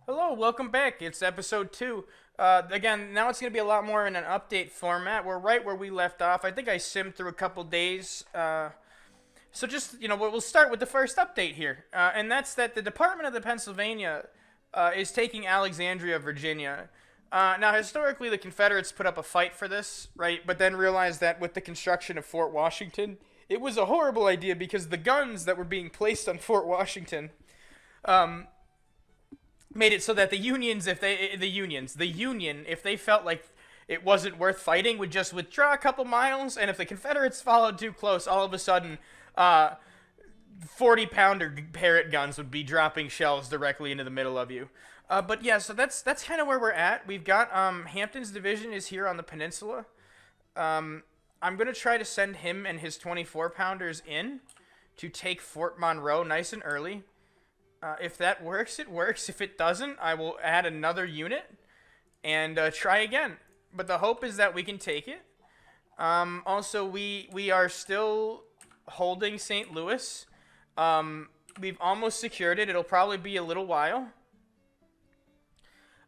Hello, welcome back. It's episode 2. Again, now it's going to be a lot more in an update format. We're right where we left off. I think I simmed through a couple days. So just, we'll start with the first update here. And that's that the Department of the Pennsylvania is taking Alexandria, Virginia. Now, historically, the Confederates put up a fight for this, right? But then realized that with the construction of Fort Washington, it was a horrible idea because the guns that were being placed on Fort Washington made it so that the unions, the union, if they felt like it wasn't worth fighting, would just withdraw a couple miles, and if the Confederates followed too close, all of a sudden, 40-pounder Parrott guns would be dropping shells directly into the middle of you. But yeah, so that's kind of where we're at. We've got Hampton's division is here on the peninsula. I'm gonna try to send him and his 24-pounders in to take Fort Monroe nice and early. If that works, it works. If it doesn't, I will add another unit and try again. But the hope is that we can take it. Also, we are still holding St. Louis. We've almost secured it. It'll probably be a little while.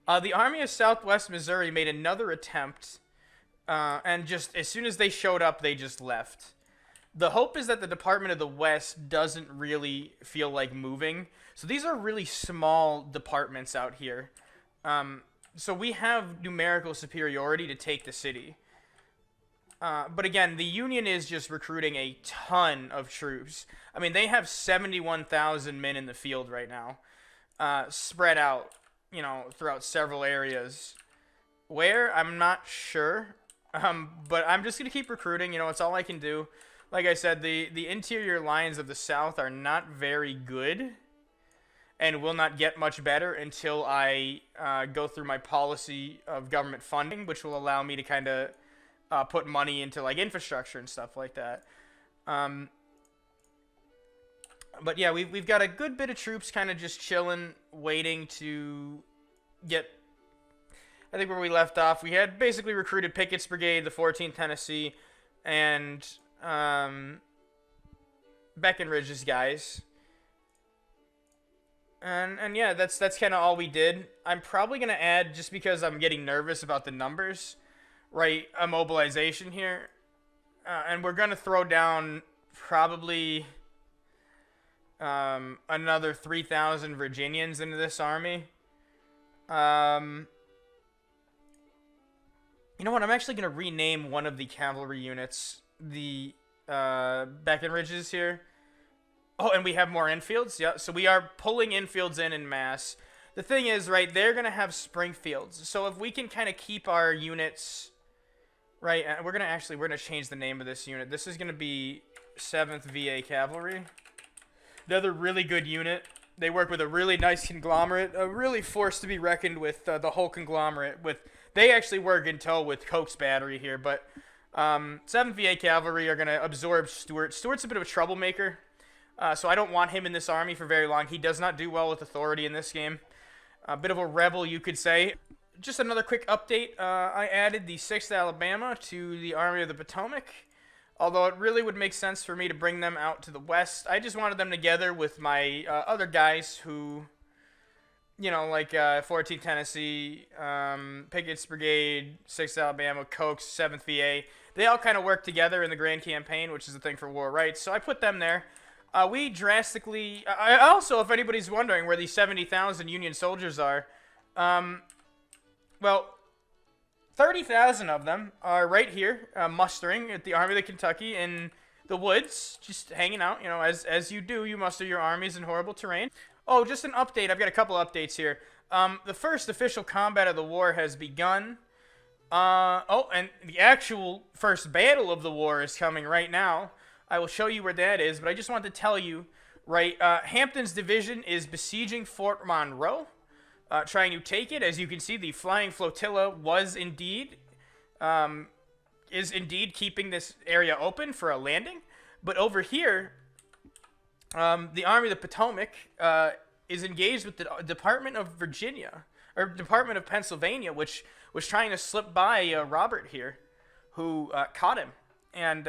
The Army of Southwest Missouri made another attempt, and just as soon as they showed up, they just left. The hope is that the Department of the West doesn't really feel like moving. So these are really small departments out here. So we have numerical superiority to take the city. But again, the Union is just recruiting a ton of troops. I mean, they have 71,000 men in the field right now, spread out, throughout several areas. Where? I'm not sure. But I'm just going to keep recruiting. It's all I can do. Like I said, the interior lines of the South are not very good and will not get much better until I go through my policy of government funding, which will allow me to kind of put money into like infrastructure and stuff like that. But yeah, we've got a good bit of troops kind of just chilling, waiting to get, I think where we left off. We had basically recruited Pickett's Brigade, the 14th Tennessee, and Breckinridge's guys. And yeah, that's kind of all we did. I'm probably going to add, just because I'm getting nervous about the numbers, right, a mobilization here. And we're going to throw down probably another 3,000 Virginians into this army. You know what? I'm actually going to rename one of the cavalry units the Breckinridge's here. Oh, and we have more infields. Yeah, so we are pulling infields in mass. The thing is, right, they're going to have Springfields. So if we can kind of keep our units, right, we're going to change the name of this unit. This is going to be 7th VA Cavalry. Another really good unit. They work with a really nice conglomerate, a really force to be reckoned with, the whole conglomerate. They actually work in tow with Coke's battery here, but 7th VA Cavalry are going to absorb Stuart. Stuart's a bit of a troublemaker. So I don't want him in this army for very long. He does not do well with authority in this game. A bit of a rebel, you could say. Just another quick update. I added the 6th Alabama to the Army of the Potomac. Although it really would make sense for me to bring them out to the west. I just wanted them together with my other guys who, like 14th Tennessee, Pickett's Brigade, 6th Alabama, Coke's, 7th VA. They all kind of work together in the Grand Campaign, which is the thing for war rights. So I put them there. We drastically... I also, if anybody's wondering where these 70,000 Union soldiers are, well, 30,000 of them are right here, mustering at the Army of the Kentucky in the woods, just hanging out. As you do, you muster your armies in horrible terrain. Oh, just an update. I've got a couple updates here. The first official combat of the war has begun. And the actual first battle of the war is coming right now. I will show you where that is, but I just wanted to tell you, right, Hampton's division is besieging Fort Monroe, trying to take it. As you can see, the flying flotilla is indeed keeping this area open for a landing. But over here, the Army of the Potomac is engaged with the Department of Pennsylvania, which was trying to slip by Robert here, who caught him. And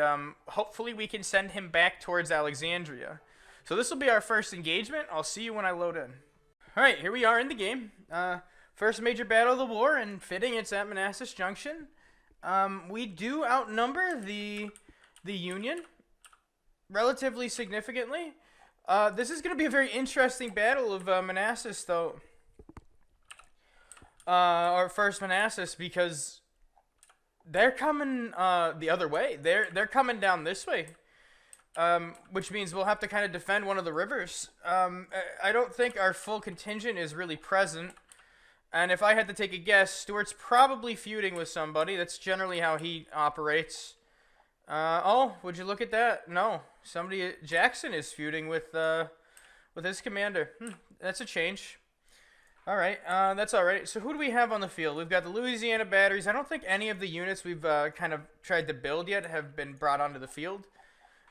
hopefully we can send him back towards Alexandria. So this will be our first engagement. I'll see you when I load in. Alright, here we are in the game. First major battle of the war, and fitting it's at Manassas Junction. We do outnumber the Union relatively significantly. This is going to be a very interesting battle of Manassas, though. Or first Manassas, because they're coming the other way. They're coming down this way. Which means we'll have to kind of defend one of the rivers. I don't think our full contingent is really present. And if I had to take a guess, Stuart's probably feuding with somebody. That's generally how he operates. Oh, would you look at that? No. Jackson is feuding with his commander. That's a change. Alright, that's alright. So who do we have on the field? We've got the Louisiana batteries. I don't think any of the units we've kind of tried to build yet have been brought onto the field.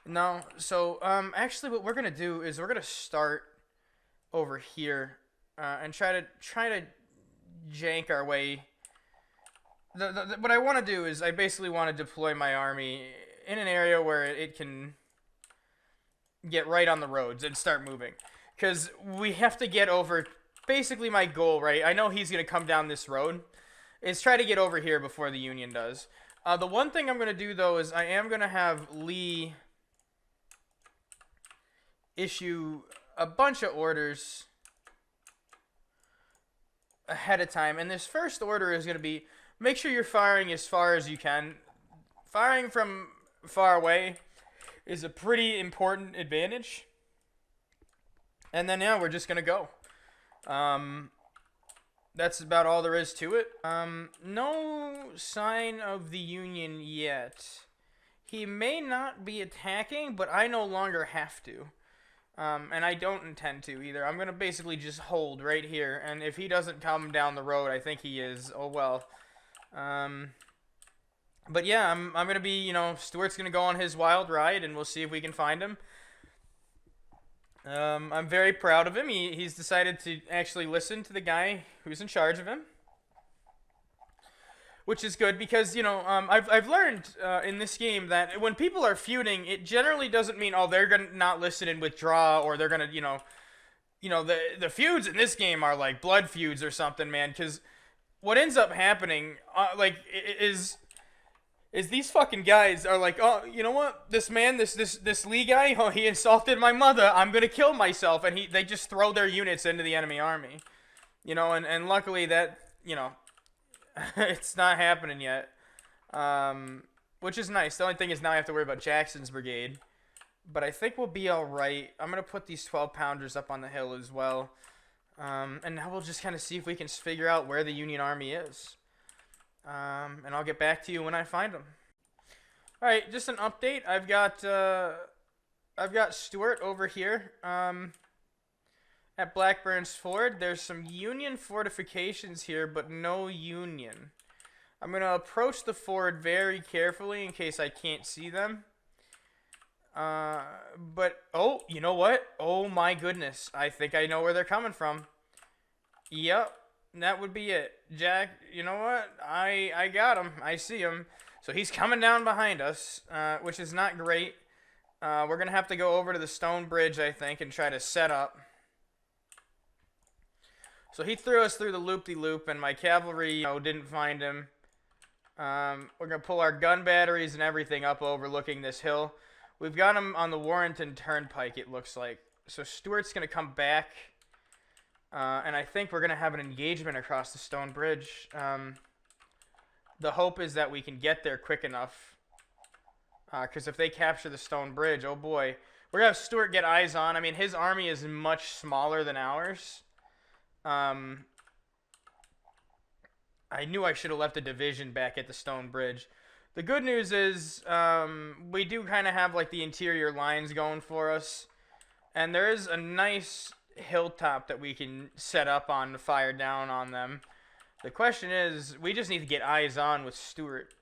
No, so actually what we're gonna do is we're gonna start over here and try to jank our way. What I want to do is I basically want to deploy my army in an area where it can get right on the roads and start moving, because we have to get over. Basically, my goal, right? I know he's gonna come down this road. Is try to get over here before the Union does. The one thing I'm gonna do though is I am gonna have Lee issue a bunch of orders ahead of time, and this first order is going to be make sure you're firing as far as you can. Firing from far away is a pretty important advantage. And then yeah, we're just going to go. That's about all there is to it. No sign of the Union yet. He may not be attacking, but I no longer have to. And I don't intend to either. I'm going to basically just hold right here. And if he doesn't come down the road, I think he is. Oh, well. But yeah, I'm going to be, Stuart's going to go on his wild ride, and we'll see if we can find him. I'm very proud of him. He's decided to actually listen to the guy who's in charge of him. Which is good because, I've learned in this game that when people are feuding, it generally doesn't mean, oh, they're going to not listen and withdraw, or they're going to, the feuds in this game are like blood feuds or something, man. Because what ends up happening, is these fucking guys are like, oh, you know what? This man, this Lee guy, oh, he insulted my mother. I'm going to kill myself. And they just throw their units into the enemy army. And luckily that, it's not happening yet, which is nice. The only thing is now I have to worry about Jackson's brigade, but I think we'll be all right. I'm going to put these 12-pounders up on the hill as well, and now we'll just kind of see if we can figure out where the Union Army is, and I'll get back to you when I find them. All right, just an update. I've got Stuart over here, at Blackburn's Ford. There's some Union fortifications here, but no Union. I'm going to approach the ford very carefully in case I can't see them. But, oh, you know what? Oh my goodness. I think I know where they're coming from. Yep, that would be it. Jack, you know what? I got him. I see him. So he's coming down behind us, which is not great. We're going to have to go over to the stone bridge, I think, and try to set up. So he threw us through the loop-de-loop, and my cavalry, didn't find him. We're going to pull our gun batteries and everything up overlooking this hill. We've got him on the Warrenton Turnpike, it looks like. So Stuart's going to come back, and I think we're going to have an engagement across the stone bridge. The hope is that we can get there quick enough, because if they capture the stone bridge, oh boy. We're going to have Stuart get eyes on. I mean, his army is much smaller than ours. I knew I should have left a division back at the stone bridge. The good news is we do kind of have like the interior lines going for us, and there is a nice hilltop that we can set up on to fire down on them. The question is, we just need to get eyes on with Stuart.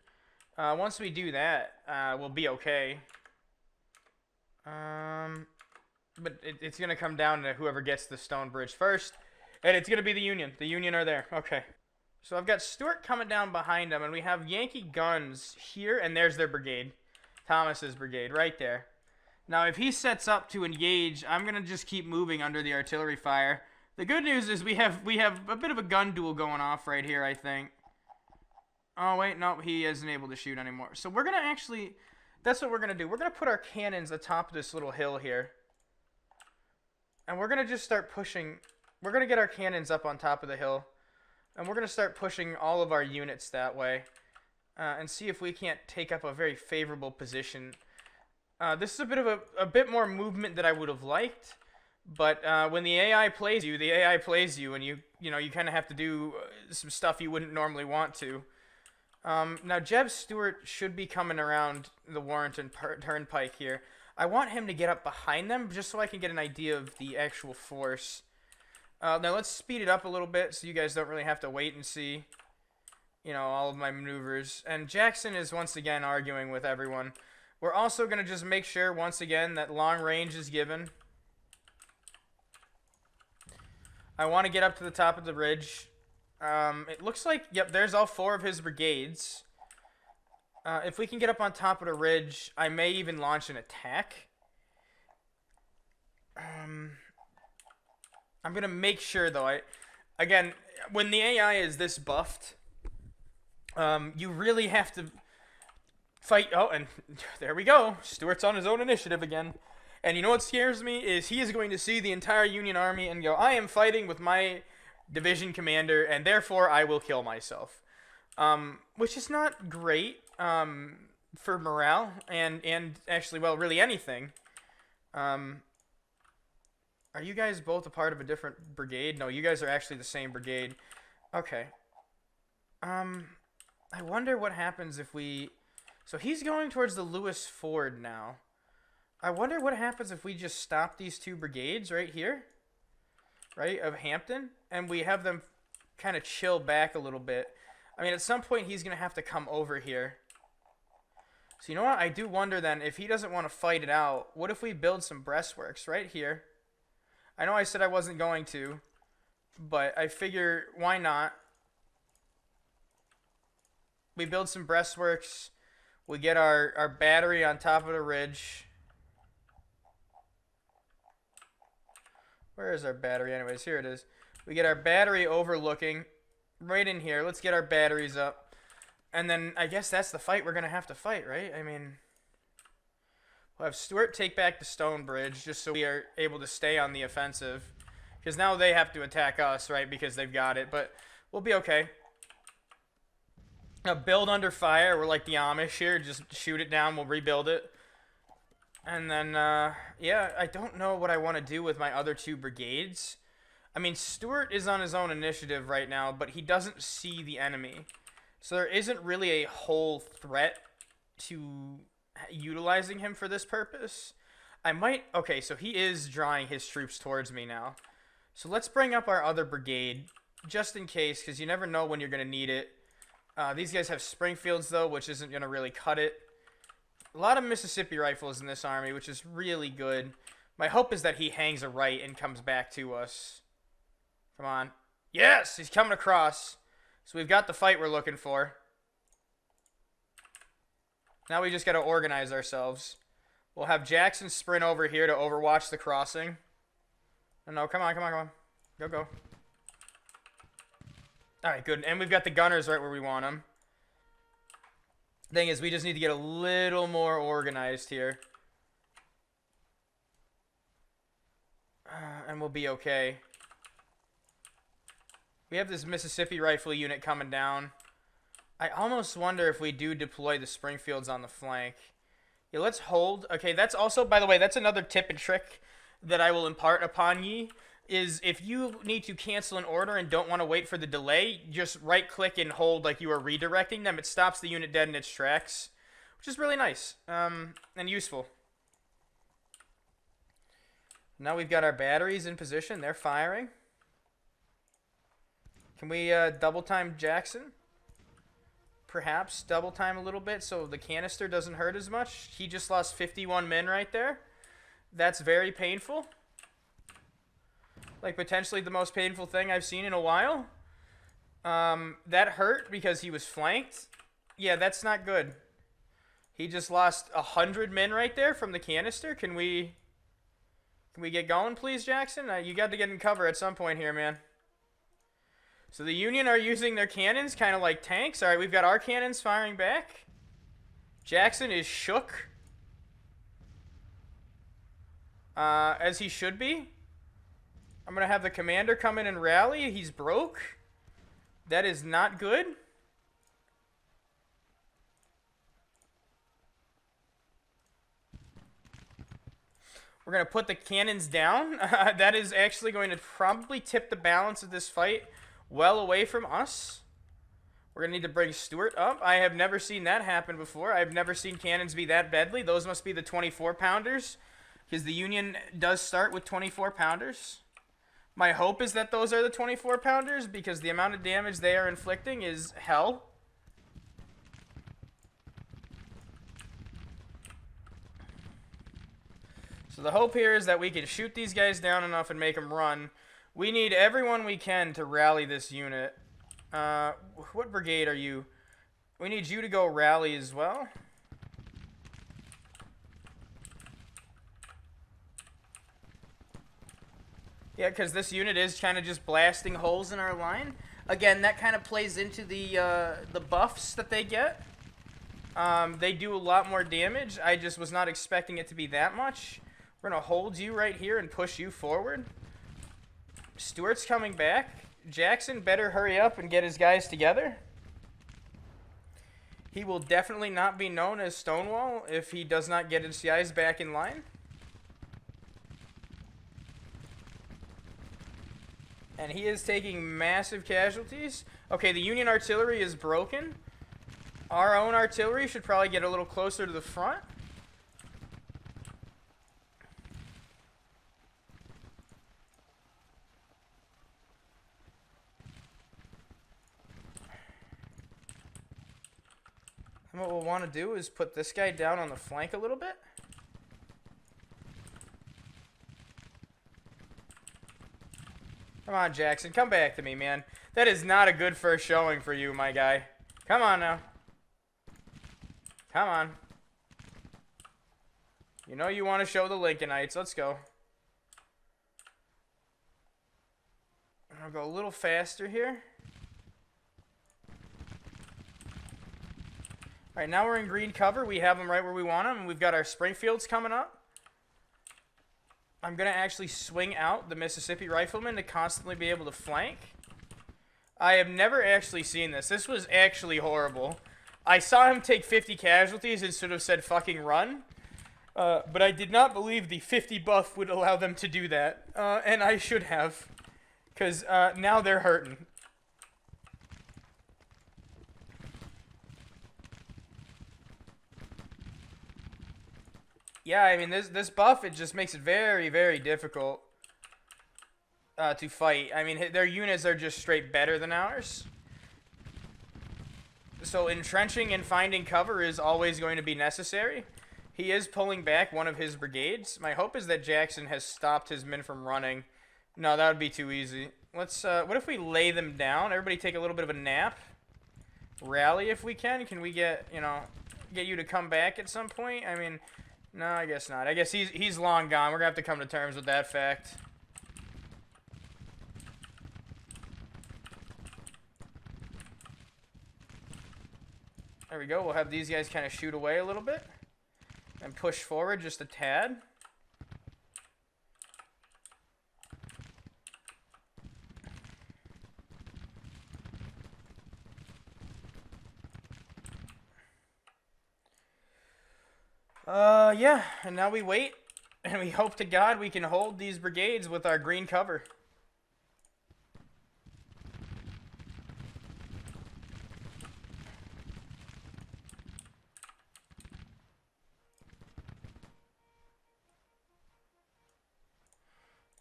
Once we do that, we'll be okay. But it's going to come down to whoever gets the stone bridge first. And it's going to be the Union. The Union are there. Okay. So I've got Stuart coming down behind them, and we have Yankee guns here, and there's their brigade. Thomas's brigade right there. Now, if he sets up to engage, I'm going to just keep moving under the artillery fire. The good news is we have a bit of a gun duel going off right here, I think. Oh, wait, no, he isn't able to shoot anymore. So we're going to actually, that's what we're going to do. We're going to put our cannons atop of this little hill here. And we're going to just start pushing. We're going to get our cannons up on top of the hill. And we're going to start pushing all of our units that way. And see if we can't take up a very favorable position. This is a bit of a bit more movement than I would have liked. But when the AI plays you, and you kind of have to do some stuff you wouldn't normally want to. Now, Jeb Stewart should be coming around the Warrington Turnpike here. I want him to get up behind them just so I can get an idea of the actual force. Now, let's speed it up a little bit so you guys don't really have to wait and see, all of my maneuvers. And Jackson is once again arguing with everyone. We're also going to just make sure, once again, that long range is given. I want to get up to the top of the ridge. It looks like, yep, there's all 4 of his brigades. If we can get up on top of the ridge, I may even launch an attack. I'm going to make sure, though, again, when the AI is this buffed, you really have to fight. Oh, and there we go. Stewart's on his own initiative again. And you know what scares me is he is going to see the entire Union Army and go, I am fighting with my division commander, and therefore I will kill myself. Which is not great for morale and actually, well, really anything. Are you guys both a part of a different brigade? No, you guys are actually the same brigade. Okay. I wonder what happens if we... So he's going towards the Lewis Ford now. I wonder what happens if we just stop these 2 brigades right here, right, of Hampton, and we have them kind of chill back a little bit. I mean, at some point, he's going to have to come over here. So you know what? I do wonder then, if he doesn't want to fight it out, what if we build some breastworks right here? I know I said I wasn't going to, but I figure, why not? We build some breastworks. We get our battery on top of the ridge. Where is our battery anyways? Here it is. We get our battery overlooking right in here. Let's get our batteries up. And then I guess that's the fight we're going to have to fight, right? I mean, we'll have Stewart take back the Stonebridge just so we are able to stay on the offensive. Because now they have to attack us, right? Because they've got it. But we'll be okay. Now, build under fire. We're like the Amish here. Just shoot it down. We'll rebuild it. And then, yeah, I don't know what I want to do with my other 2 brigades. I mean, Stewart is on his own initiative right now, but he doesn't see the enemy. So there isn't really a whole threat to utilizing him for this purpose. I might... Okay, so he is drawing his troops towards me now. So let's bring up our other brigade, just in case, because you never know when you're going to need it. These guys have Springfields, though, which isn't going to really cut it. A lot of Mississippi rifles in this army, which is really good. My hope is that he hangs a right and comes back to us. Come on. Yes! He's coming across. So we've got the fight we're looking for. Now we just got to organize ourselves. We'll have Jackson sprint over here to overwatch the crossing. No, come on, come on, come on. Go, go. Alright, good. And we've got the gunners right where we want them. Thing is, we just need to get a little more organized here. And we'll be okay. We have this Mississippi rifle unit coming down. I almost wonder if we do deploy the Springfields on the flank. Yeah, let's hold. Okay, that's also, by the way, that's another tip and trick that I will impart upon ye. Is if you need to cancel an order and don't want to wait for the delay, just right-click and hold like you are redirecting them. It stops the unit dead in its tracks, which is really nice and useful. Now we've got our batteries in position. They're firing. Can we double time Jackson? Perhaps double time a little bit so the canister doesn't hurt as much. He just lost 51 men right there. That's very painful. Like, potentially the most painful thing I've seen in a while. That hurt because he was flanked. Yeah, that's not good. He just lost 100 men right there from the canister. Can we Can we get going, please, Jackson? You got to get in cover at some point here, man. So the Union are using their cannons kind of like tanks. All right, we've got our cannons firing back. Jackson is shook. As he should be. I'm going to have the commander come in and rally. He's broke. That is not good. We're going to put the cannons down. That is actually going to probably tip the balance of this fight well away from us. We're going to need to bring Stuart up. I have never seen that happen before. I've never seen cannons be that deadly. Those must be the 24-pounders, because the Union does start with 24-pounders. My hope is that those are the 24-pounders, because the amount of damage they are inflicting is hell. So the hope here is that we can shoot these guys down enough and make them run. We need everyone we can to rally this unit. What brigade are you? We need you to go rally as well. Yeah, because this unit is kind of just blasting holes in our line. Again, that kind of plays into the buffs that they get. They do a lot more damage. I just was not expecting it to be that much. We're going to hold you right here and push you forward. Stuart's coming back. Jackson better hurry up and get his guys together. He will definitely not be known as Stonewall if he does not get his guys back in line. And he is taking massive casualties. Okay, the Union artillery is broken. Our own artillery should probably get a little closer to the front. And what we'll want to do is put this guy down on the flank a little bit. Come on, Jackson. Come back to me, man. That is not a good first showing for you, my guy. Come on now. Come on. You know you want to show the Lincolnites. Let's go. I'll go a little faster here. Alright, now we're in green cover. We have them right where we want them. We've got our Springfields coming up. I'm going to actually swing out the Mississippi Riflemen to constantly be able to flank. I have never actually seen this. This was actually horrible. I saw him take 50 casualties and sort of said fucking run. But I did not believe the 50 buff would allow them to do that. And I should have. Because now they're hurting. Yeah, I mean, this buff, it just makes it very, very difficult to fight. I mean, their units are just straight better than ours. So entrenching and finding cover is always going to be necessary. He is pulling back one of his brigades. My hope is that Jackson has stopped his men from running. No, that would be too easy. Let's, what if we lay them down? Everybody take a little bit of a nap. Rally if we can. Can we get, you know, get you to come back at some point? I mean... No, I guess not. I guess he's long gone. We're going to have to come to terms with that fact. There we go. We'll have these guys kind of shoot away a little bit. And push forward just a tad. Yeah, and now we wait, and we hope to God we can hold these brigades with our green cover.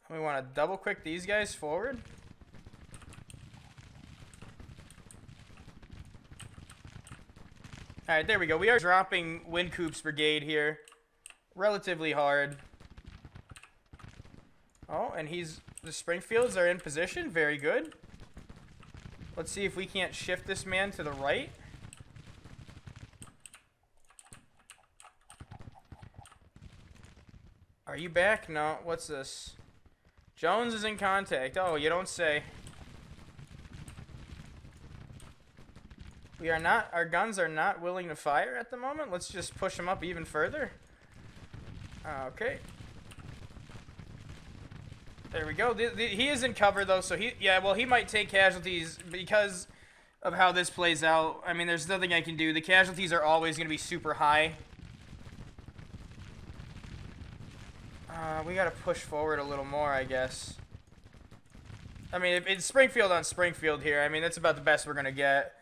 We want to double quick these guys forward. Alright, there we go. We are dropping Wincoop's brigade here. Relatively hard. Oh, and the Springfields are in position. Very good. Let's see if we can't shift this man to the right. Our you back? No. What's this? Jones is in contact. Oh, you don't say. We are not, our guns are not willing to fire at the moment. Let's just push them up even further. Okay. There we go. He is in cover though, so he might take casualties because of how this plays out. I mean, there's nothing I can do. The casualties are always going to be super high. We got to push forward a little more, I guess. I mean, it's Springfield on Springfield here. I mean, that's about the best we're going to get.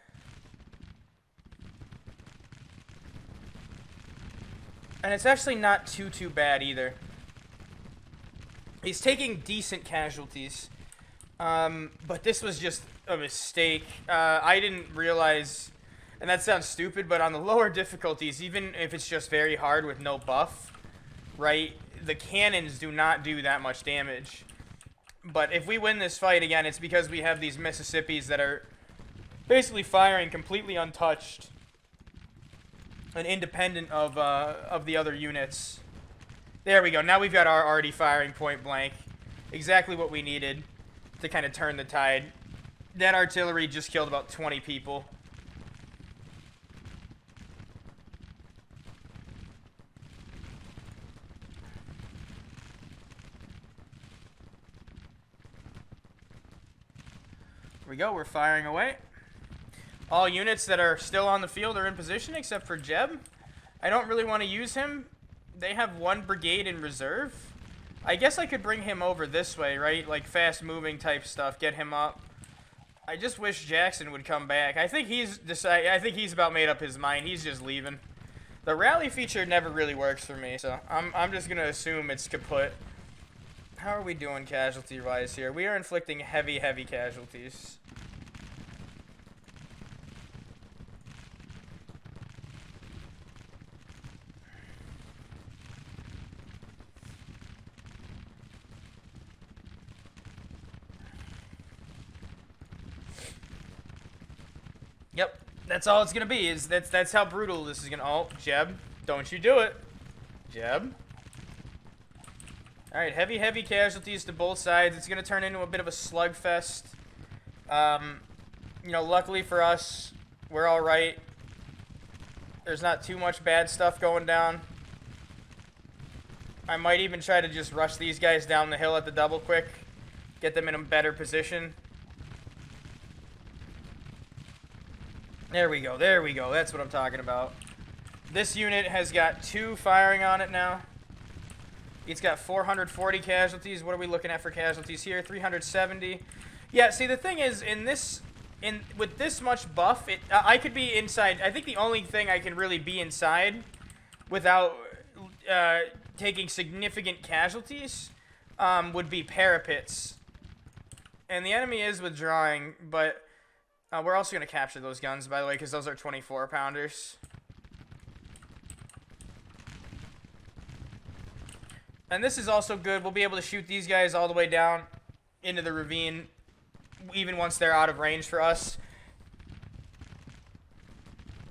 And it's actually not too bad either. He's taking decent casualties. But this was just a mistake. I didn't realize, and that sounds stupid, but on the lower difficulties, even if it's just very hard with no buff, right, the cannons do not do that much damage. But if we win this fight, again, it's because we have these Mississippis that are basically firing completely untouched and independent of the other units. There we go. Now we've got our already firing point blank. Exactly what we needed to kind of turn the tide. That artillery just killed about 20 people. Here we go. We're firing away. All units that are still on the field are in position except for Jeb. I don't really want to use him. They have one brigade in reserve. I guess I could bring him over this way, right? Like fast moving type stuff. Get him up. I just wish Jackson would come back. I think he's about made up his mind. He's just leaving. The rally feature never really works for me, so I'm just gonna assume it's kaput. How are we doing casualty-wise here? We are inflicting heavy casualties. Yep, that's all it's gonna be. That's how brutal this is gonna. Oh, Jeb, don't you do it, Jeb. All right, heavy casualties to both sides. It's gonna turn into a bit of a slugfest. You know, luckily for us, we're all right. There's not too much bad stuff going down. I might even try to just rush these guys down the hill at the double quick, get them in a better position. There we go. That's what I'm talking about. This unit has got 2 firing on it now. It's got 440 casualties. What are we looking at for casualties here? 370. Yeah, see, the thing is, with this much buff, I could be inside. I think the only thing I can really be inside without taking significant casualties would be parapets. And the enemy is withdrawing, but we're also going to capture those guns, by the way, because those are 24-pounders. And this is also good. We'll be able to shoot these guys all the way down into the ravine, even once they're out of range for us.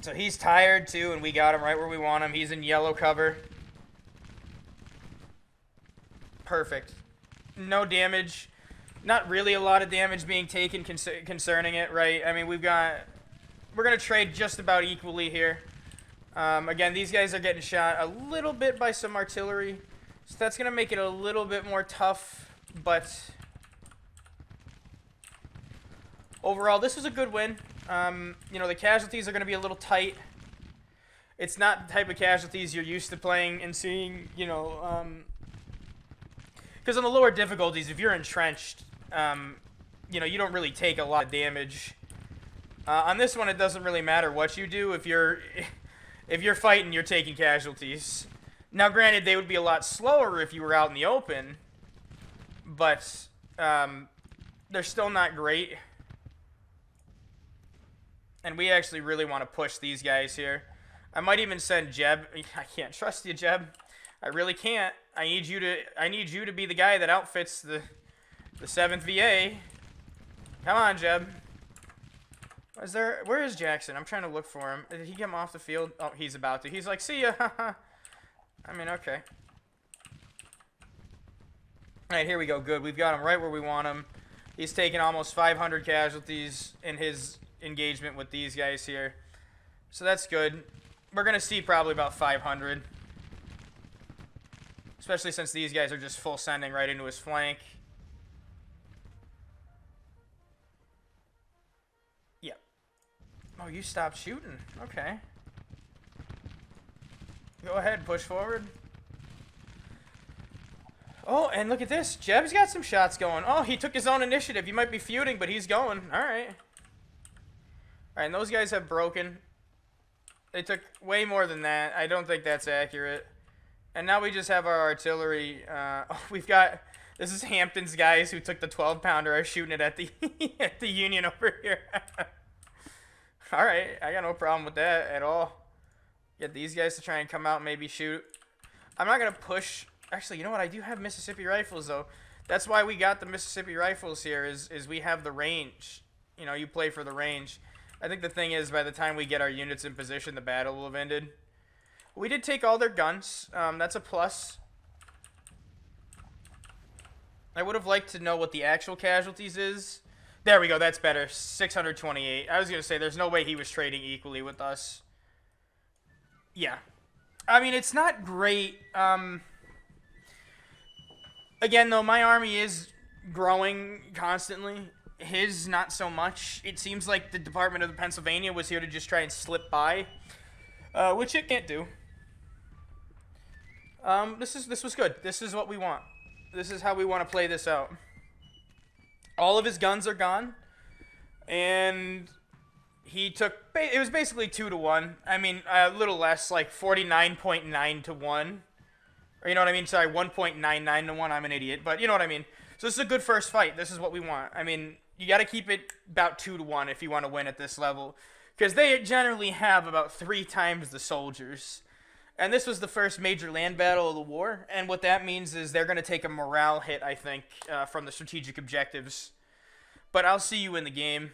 So he's tired, too, and we got him right where we want him. He's in yellow cover. Perfect. No damage. Not really a lot of damage being taken concerning it, right? I mean, we're going to trade just about equally here. Again, these guys are getting shot a little bit by some artillery. So that's going to make it a little bit more tough, but overall, this was a good win. You know, the casualties are going to be a little tight. It's not the type of casualties you're used to playing and seeing, you know, because on the lower difficulties, if you're entrenched, you know, you don't really take a lot of damage. On this one, it doesn't really matter what you do. If you're fighting, you're taking casualties. Now, granted, they would be a lot slower if you were out in the open, but they're still not great. And we actually really want to push these guys here. I might even send Jeb. I can't trust you, Jeb. I really can't. I need you to be the guy that outfits the 7th VA. Come on, Jeb. Where is Jackson? I'm trying to look for him. Did he get him off the field? Oh, he's about to. He's like, see ya. I mean, okay. All right, here we go. Good. We've got him right where we want him. He's taken almost 500 casualties in his engagement with these guys here. So that's good. We're going to see probably about 500. Especially since these guys are just full sending right into his flank. Yep. Oh, you stopped shooting. Okay. Go ahead, push forward. Oh, and look at this. Jeb's got some shots going. Oh, he took his own initiative. He might be feuding, but he's going. All right. All right, and those guys have broken. They took way more than that. I don't think that's accurate. And now we just have our artillery. We've got... This is Hampton's guys who took the 12-pounder are shooting it at the at the Union over here. All right, I got no problem with that at all. Get these guys to try and come out and maybe shoot. I'm not going to push... Actually, you know what? I do have Mississippi rifles, though. That's why we got the Mississippi rifles here, is we have the range. You know, you play for the range. I think the thing is, by the time we get our units in position, the battle will have ended. We did take all their guns. That's a plus. I would have liked to know what the actual casualties is. There we go. That's better. 628. I was going to say, there's no way he was trading equally with us. Yeah. I mean, it's not great. Again, though, my army is growing constantly. His, not so much. It seems like the Department of Pennsylvania was here to just try and slip by, which it can't do. This was good. This is what we want. This is how we want to play this out. All of his guns are gone, and he took... It was basically 2-1. I mean, a little less, like 49.9 to 1. Or you know what I mean? Sorry, 1.99 to 1. I'm an idiot, but you know what I mean. So this is a good first fight. This is what we want. I mean, you got to keep it about 2-1 if you want to win at this level, because they generally have about 3 times the soldiers. And this was the first major land battle of the war, and what that means is they're going to take a morale hit, I think, from the strategic objectives. But I'll see you in the game.